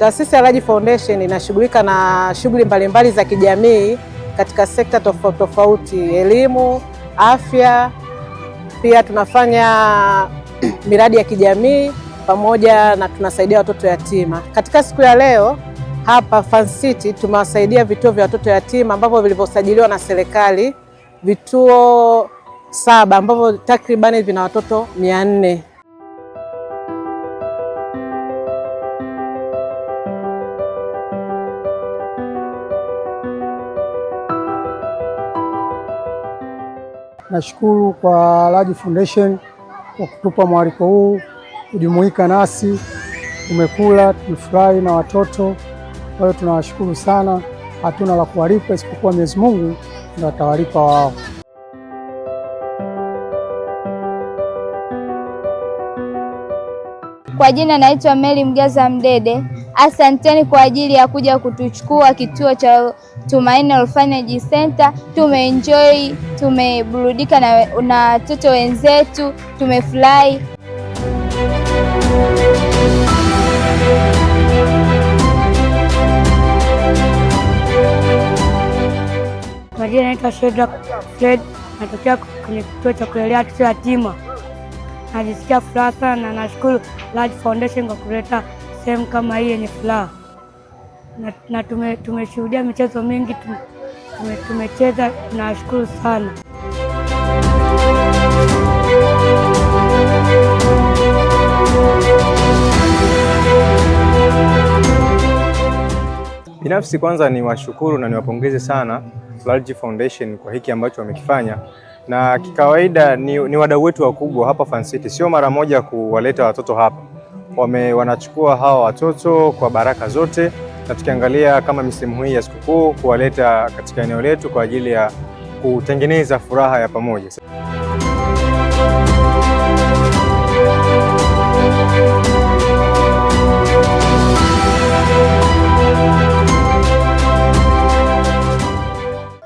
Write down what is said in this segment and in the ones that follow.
Taasisi ya Lodge Foundation inashughulika na shughuli mbalimbali za kijamii katika sekta tofauti tofauti, elimu, afya, pia tunafanya miradi ya kijamii pamoja na tunasaidia watoto yatima. Katika siku ya leo hapa Fan City tumewasaidia vituo vya watoto yatima ambavyo vilivyosajiliwa na serikali, vituo 7 ambavyo takribani vina watoto 400. Nashukuru kwa Lodge Foundation kwa kutupa mwaliko huu kujumuika nasi. Tumekula, tumefurahi na watoto. Kwa hiyo tunawashukuru sana, hatuna la kuwalipa isipokuwa Mwenyezi Mungu ndiye atawalipa wao. Kwa jina naitwa Mary Mgaza Mdede. Asanteni kwa ajili ya kuja kutuchukua kituo cha Tumaini Orphanage Center. Tumeenjoy, tumeburudika na watoto wenzetu, tumefurahi. Kwa jina naitwa Shedrack Fred, natokea kwenye kituo cha kulelea watoto yatima. Najisikia furaha sana na nashukuru Lodge Foundation kwa kuleta sehemu kama hii yenye furaha. Na tumeshuhudia michezo mingi, tumecheza, tunashukuru sana. Binafsi kwanza ni washukuru na niwapongeze sana Lodge Foundation kwa hiki ambacho wamekifanya, na kikawaida ni wadau wetu wakubwa hapa Fan City. Sio mara moja kuwaleta watoto hapa, wanachukua hawa watoto kwa baraka zote, na tukiangalia kama misimu hii ya sikukuu kuwaleta katika eneo letu kwa ajili ya kutengeneza furaha ya pamoja.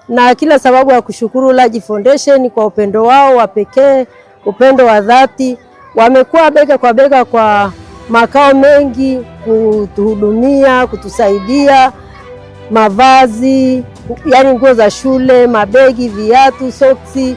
Na kila sababu ya kushukuru Lodge Foundation kwa upendo wao wa pekee, upendo wa dhati. Wamekuwa bega kwa bega kwa makao mengi kutuhudumia, kutusaidia mavazi, yani nguo za shule, mabegi, viatu, soksi.